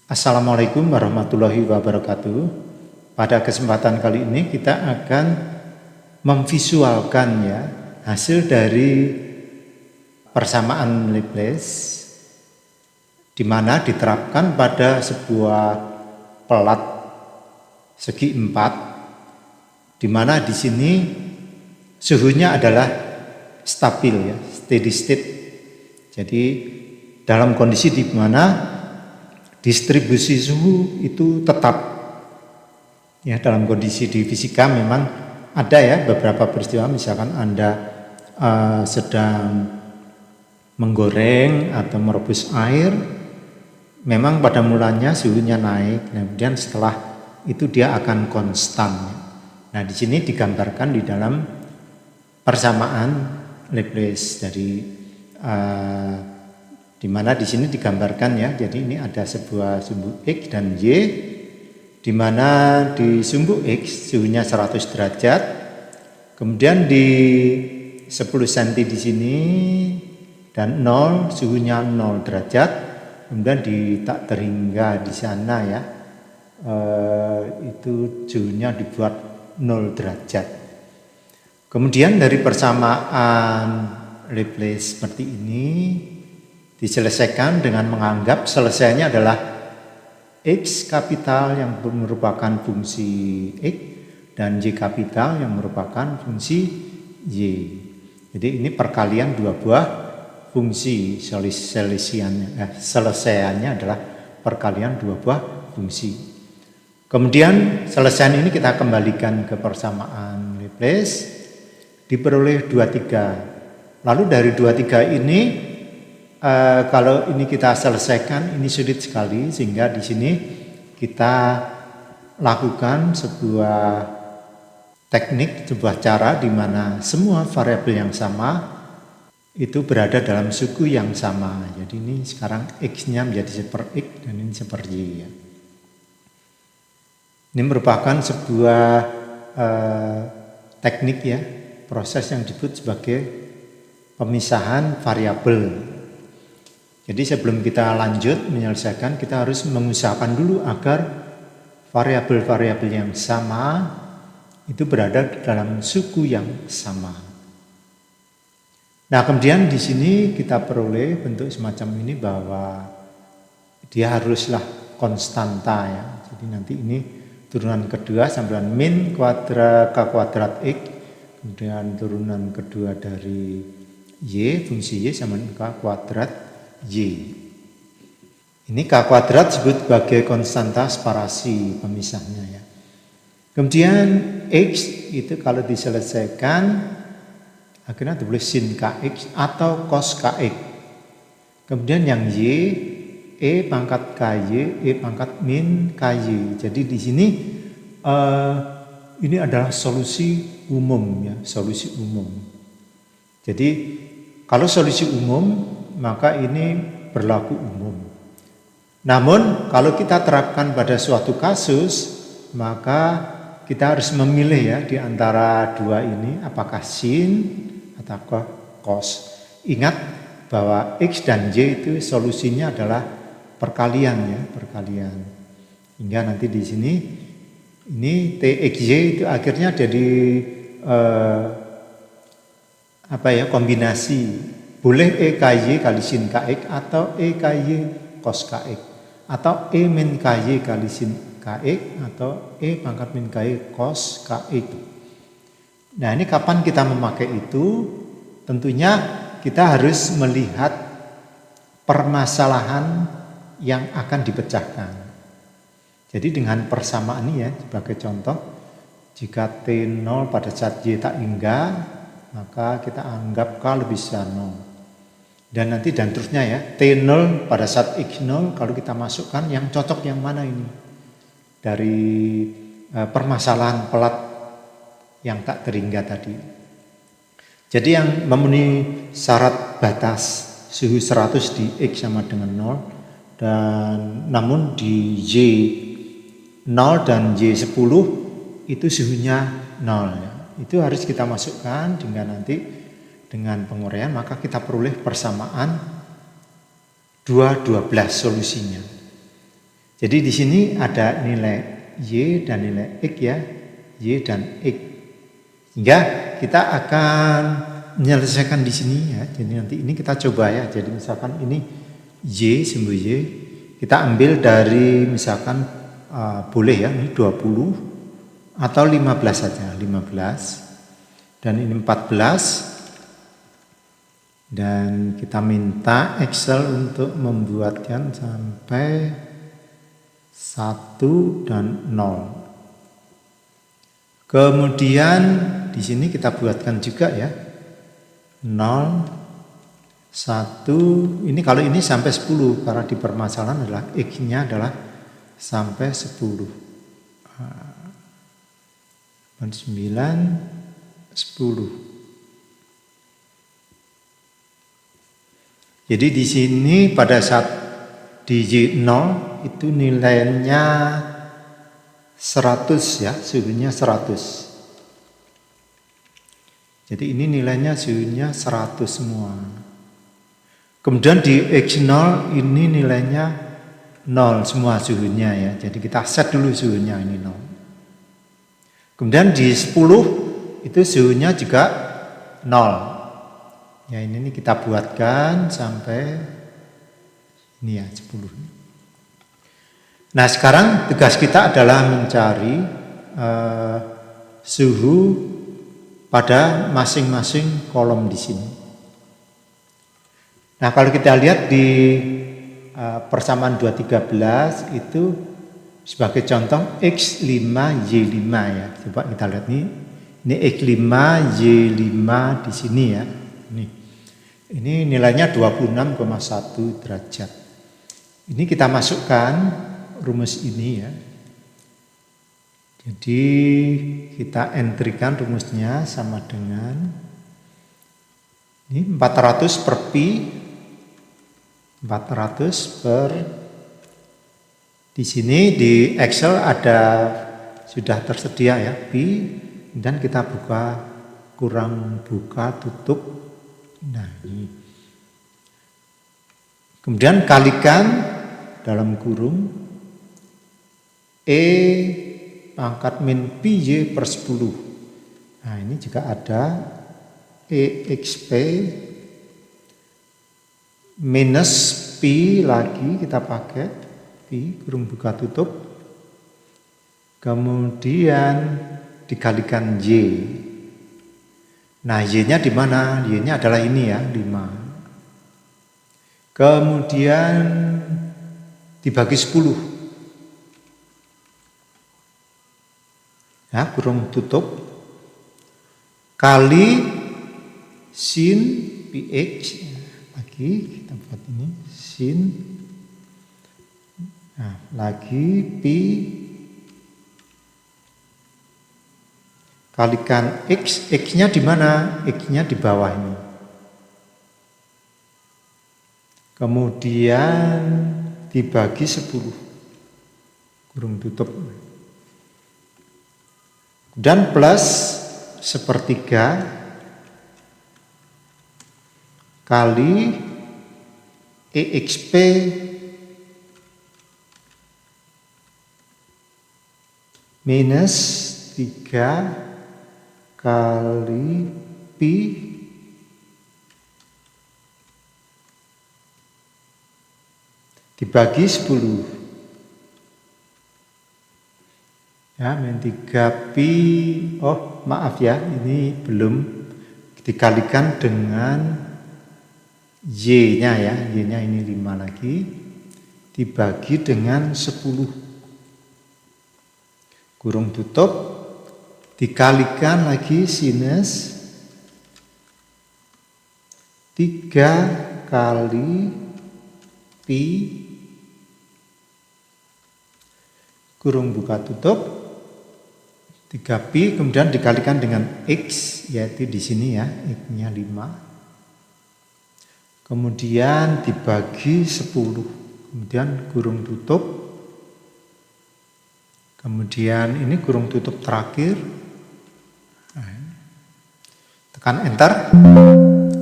Assalamualaikum warahmatullahi wabarakatuh. Pada kesempatan kali ini kita akan memvisualkan ya hasil dari persamaan Laplace di mana diterapkan pada sebuah pelat segi 4 di mana di sini suhunya adalah stabil ya, steady state. Jadi dalam kondisi di mana distribusi suhu itu tetap ya. Dalam kondisi di fisika memang ada ya beberapa peristiwa, misalkan Anda sedang menggoreng atau merebus air, memang pada mulanya suhunya naik, kemudian setelah itu dia akan konstan. Nah, di sini digambarkan di dalam persamaan Laplace dari di mana di sini digambarkan ya. Jadi ini ada sebuah sumbu X dan Y, di mana di sumbu X suhunya 100 derajat, kemudian di 10 cm di sini dan 0 suhunya 0 derajat, kemudian di tak terhingga di sana ya itu suhunya dibuat 0 derajat. Kemudian dari persamaan Laplace seperti ini diselesaikan dengan menganggap selesainya adalah X kapital yang merupakan fungsi X dan Y kapital yang merupakan fungsi Y. Jadi ini perkalian dua buah fungsi, selesaiannya adalah perkalian dua buah fungsi. Kemudian selesaian ini kita kembalikan ke persamaan Laplace, diperoleh 23. Lalu dari 23 ini kalau ini kita selesaikan, ini sulit sekali, sehingga di sini kita lakukan sebuah teknik, sebuah cara di mana semua variabel yang sama itu berada dalam suku yang sama. Jadi ini sekarang X-nya menjadi seper X dan ini seper Y ya. Ini merupakan sebuah teknik ya, proses yang disebut sebagai pemisahan variabel. Jadi sebelum kita lanjut menyelesaikan, kita harus mengusahakan dulu agar variabel-variabel yang sama itu berada dalam suku yang sama. Nah, kemudian di sini kita peroleh bentuk semacam ini bahwa dia haruslah konstanta ya. Jadi nanti ini turunan kedua sama dengan min kuadrat k kuadrat x, kemudian turunan kedua dari y, fungsi y sama dengan k kuadrat Y. Ini K kuadrat disebut sebagai konstanta separasi pemisahnya ya. Kemudian X itu kalau diselesaikan akhirnya ditulis sin Kx atau cos Kx. Kemudian yang Y, E pangkat KY, E pangkat min KY. Jadi di sini ini adalah solusi umum ya, solusi umum. Jadi kalau solusi umum maka ini berlaku umum. Namun kalau kita terapkan pada suatu kasus, maka kita harus memilih ya di antara dua ini, apakah sin atau cos. Ingat bahwa X dan Y itu solusinya adalah perkalian ya, perkalian. Hingga nanti di sini ini TXY itu akhirnya jadi kombinasi. Boleh E KY kali sin KX atau E KY cos KX atau E min KY kali sin KX atau E pangkat min KY cos KX. Nah, ini kapan kita memakai itu? Tentunya kita harus melihat permasalahan yang akan dipecahkan. Jadi dengan persamaan ini ya, sebagai contoh, jika T0 pada saat Y tak hingga, maka kita anggap K lebih besar 0. Dan nanti dan terusnya ya, T0 pada saat X0 kalau kita masukkan yang cocok yang mana ini? Dari permasalahan pelat yang tak terhingga tadi. Jadi yang memenuhi syarat batas suhu 100 di X sama dengan 0, dan namun di Y0 dan Y10 itu suhunya 0 ya. Itu harus kita masukkan hingga nanti dengan penguraian maka kita peroleh persamaan 212 solusinya. Jadi di sini ada nilai Y dan nilai X ya, Y dan X. Sehingga kita akan menyelesaikan di sini ya. Jadi nanti ini kita coba ya. Jadi misalkan ini Y, simbol Y, kita ambil dari misalkan boleh ya, ini 20 atau 15 saja, 15. Dan ini 14. Dan kita minta Excel untuk membuatkan sampai 1 dan 0. Kemudian di sini kita buatkan juga ya. 0, 1, ini kalau ini sampai 10 karena di permasalahan adalah X-nya adalah sampai 10. 9, 10. Jadi di sini pada saat di 0 itu nilainya 100 ya, suhunya 100. Jadi ini nilainya suhunya 100 semua. Kemudian di X0 ini nilainya 0 semua suhunya ya. Jadi kita set dulu suhunya ini 0. Kemudian di 10 itu suhunya juga 0. Ya ini kita buatkan sampai ini ya 10. Nah sekarang tugas kita adalah mencari suhu pada masing-masing kolom di sini. Nah kalau kita lihat di persamaan 213 itu sebagai contoh X5Y5 ya. Coba kita lihat nih. Ini X5Y5 di sini ya. Ini nilainya 26,1 derajat. Ini kita masukkan rumus ini ya. Jadi kita entrykan rumusnya sama dengan ini 400 per pi, 400 per, di sini di Excel ada sudah tersedia ya pi, dan kita buka kurang buka tutup. Nah ini. Kemudian kalikan dalam kurung E pangkat min pi Y per 10. Nah ini juga ada EXP minus pi lagi kita pakai pi kurung buka tutup. Kemudian dikalikan Y. Nah, Y-nya di mana? Y-nya adalah ini ya, 5. Kemudian dibagi 10. Ya, kurung tutup. Kali sin PH. Lagi kita buat ini sin. Nah, lagi pi kalikan X, X-nya di mana? X-nya di bawah ini. Kemudian dibagi 10. Kurung tutup. Dan plus sepertiga kali EXP minus 3 kali pi dibagi 10. Ya, min 3 pi. Oh, maaf ya, ini belum dikalikan dengan Y-nya ya. Y-nya ini 5 lagi dibagi dengan 10. Kurung tutup dikalikan lagi sinus 3 kali pi kurung buka tutup 3 pi, kemudian dikalikan dengan X, yaitu di sini ya, X-nya 5. Kemudian dibagi 10. Kemudian kurung tutup. Kemudian ini kurung tutup terakhir. Tekan enter.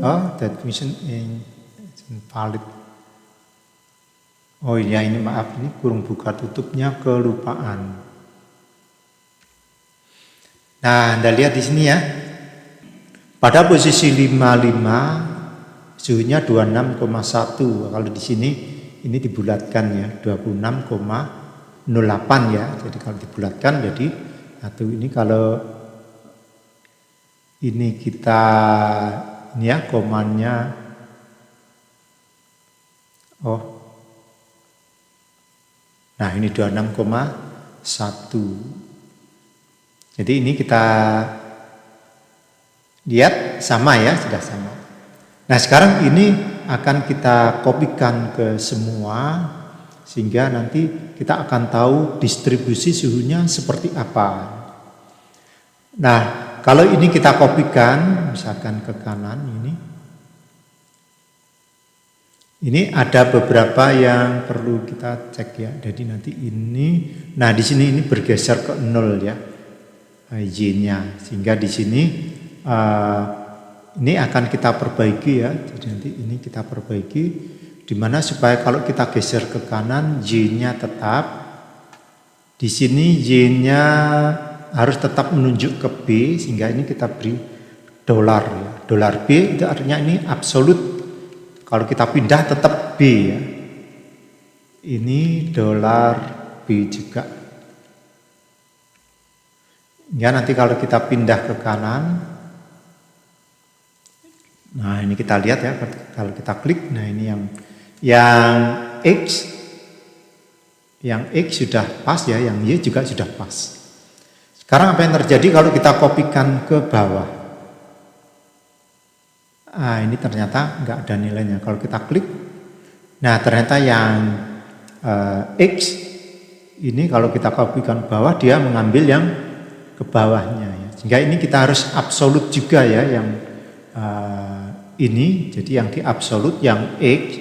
Oh, that function is invalid. Oh iya, ini maaf, ini kurung buka tutupnya kelupaan. Nah, Anda lihat di sini ya. Pada posisi 55 suhunya 26,1. Kalau di sini ini dibulatkan ya, 26,08 ya. Jadi kalau dibulatkan jadi satu. Ini kalau ini kita ini ya komannya nah ini 26,1. Jadi ini kita lihat sama ya, sudah sama. Nah sekarang ini akan kita kopikan ke semua sehingga nanti kita akan tahu distribusi suhunya seperti apa. Nah kalau ini kita kopikan misalkan ke kanan ini ada beberapa yang perlu kita cek ya. Jadi nanti ini, nah di sini ini bergeser ke 0 ya, Y-nya, sehingga di sini ini akan kita perbaiki ya. Jadi nanti ini kita perbaiki, dimana supaya kalau kita geser ke kanan, Y-nya tetap. Di sini Y-nya harus tetap menunjuk ke B, sehingga ini kita beri dolar ya. Dolar B itu artinya ini absolut. Kalau kita pindah tetap B ya. Ini dolar B juga. Ya nanti kalau kita pindah ke kanan. Nah ini kita lihat ya. Kalau kita klik. Nah ini yang X. Yang X sudah pas ya. Yang Y juga sudah pas. Sekarang apa yang terjadi kalau kita kopikan ke bawah? Ini ternyata nggak ada nilainya. Kalau kita klik, nah ternyata yang X ini kalau kita kopikan bawah dia mengambil yang ke bawahnya ya. Sehingga ini kita harus absolut juga ya yang ini. Jadi yang di absolut yang X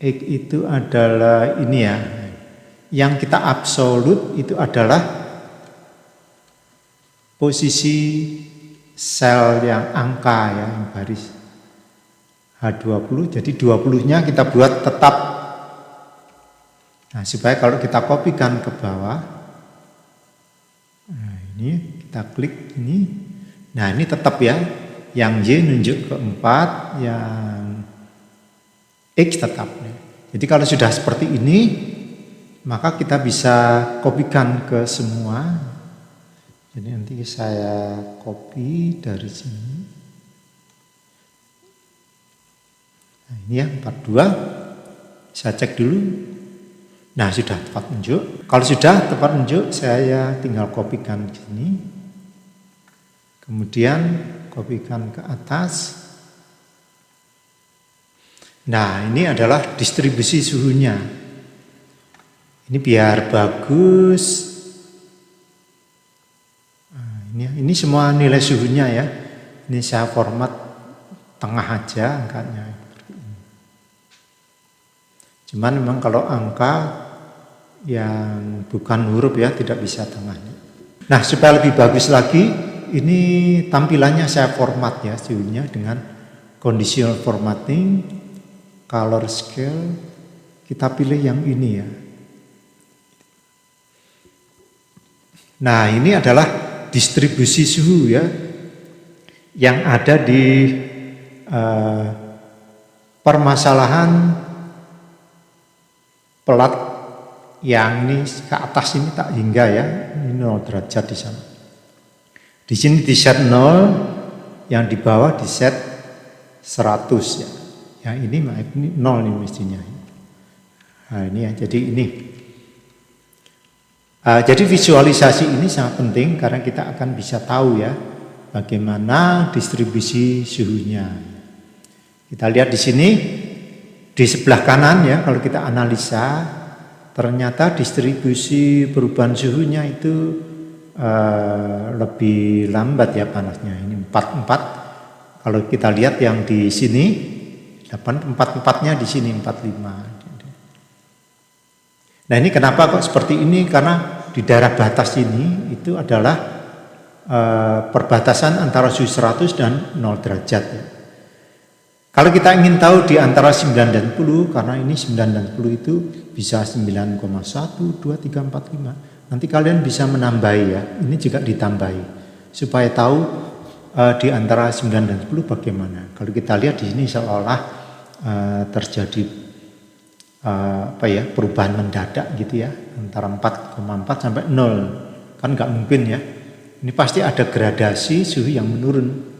itu adalah ini ya. Yang kita absolut itu adalah posisi sel yang angka ya, yang baris H20, jadi 20-nya kita buat tetap. Nah, supaya kalau kita kopikan ke bawah, nah ini kita klik ini, nah ini tetap ya, yang Y nunjuk ke 4, yang X tetap. Jadi kalau sudah seperti ini, maka kita bisa kopikan ke semua. Jadi nanti saya copy dari sini. Nah ini ya 42, saya cek dulu. Nah sudah tepat menunjuk. Kalau sudah tepat menunjuk, saya tinggal kopikan di sini. Kemudian kopikan ke atas. Nah ini adalah distribusi suhunya. Ini biar bagus. Nah, ini semua nilai suhunya ya. Ini saya format tengah aja angkanya. Cuman memang kalau angka yang bukan huruf ya tidak bisa tengahnya. Nah supaya lebih bagus lagi, ini tampilannya saya format ya suhunya dengan conditional formatting, color scale, kita pilih yang ini ya. Nah ini adalah distribusi suhu ya yang ada di permasalahan pelat yang ini ke atas ini tak hingga ya, ini 0 derajat di sana. Di sini di set 0, yang di bawah di set 100 ya. Yang ini 0 nih mestinya. Nah ini ya, jadi ini. Jadi visualisasi ini sangat penting karena kita akan bisa tahu ya bagaimana distribusi suhunya. Kita lihat di sini. Di sebelah kanan ya, kalau kita analisa, ternyata distribusi perubahan suhunya itu lebih lambat ya panasnya. Ini 44. Kalau kita lihat yang di sini, 44-nya di sini 45. Nah ini kenapa kok seperti ini? Karena di daerah batas ini itu adalah perbatasan antara suhu 100 dan 0 derajat ya. Kalau kita ingin tahu di antara 9 dan 10, karena ini 9 dan 10 itu bisa 9,1, 2, 3, 4, 5. Nanti kalian bisa menambahi ya, ini juga ditambahi. Supaya tahu di antara 9 dan 10 bagaimana. Kalau kita lihat di sini seolah terjadi perubahan mendadak gitu ya, antara 4,4 sampai 0. Kan nggak mungkin ya. Ini pasti ada gradasi suhu yang menurun.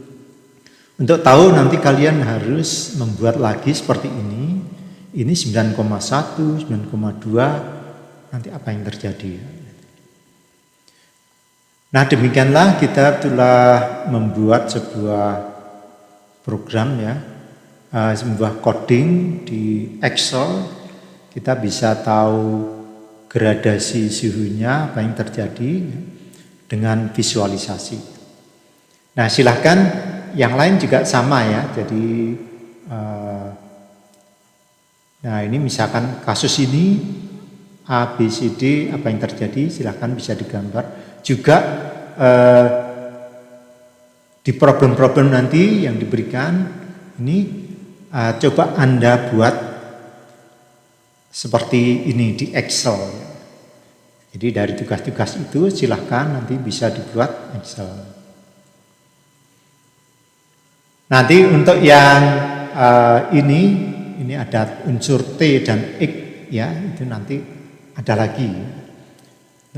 Untuk tahu nanti kalian harus membuat lagi seperti ini. Ini 9,1, 9,2, nanti apa yang terjadi. Nah demikianlah kita telah membuat sebuah program ya, sebuah coding di Excel. Kita bisa tahu gradasi suhunya, apa yang terjadi dengan visualisasi. Nah silahkan yang lain juga sama ya. Jadi nah ini misalkan kasus ini A, B, C, D, apa yang terjadi silahkan bisa digambar. Juga di problem-problem nanti yang diberikan ini coba Anda buat seperti ini di Excel. Jadi dari tugas-tugas itu silahkan nanti bisa dibuat Excel. Nanti untuk yang ini ada unsur T dan X ya, itu nanti ada lagi.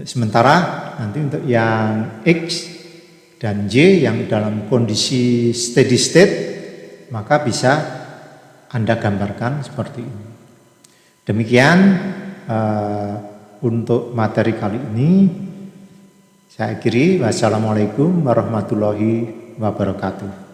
Sementara nanti untuk yang X dan Y yang dalam kondisi steady state, maka bisa Anda gambarkan seperti ini. Demikian untuk materi kali ini. Saya akhiri. Wassalamualaikum warahmatullahi wabarakatuh.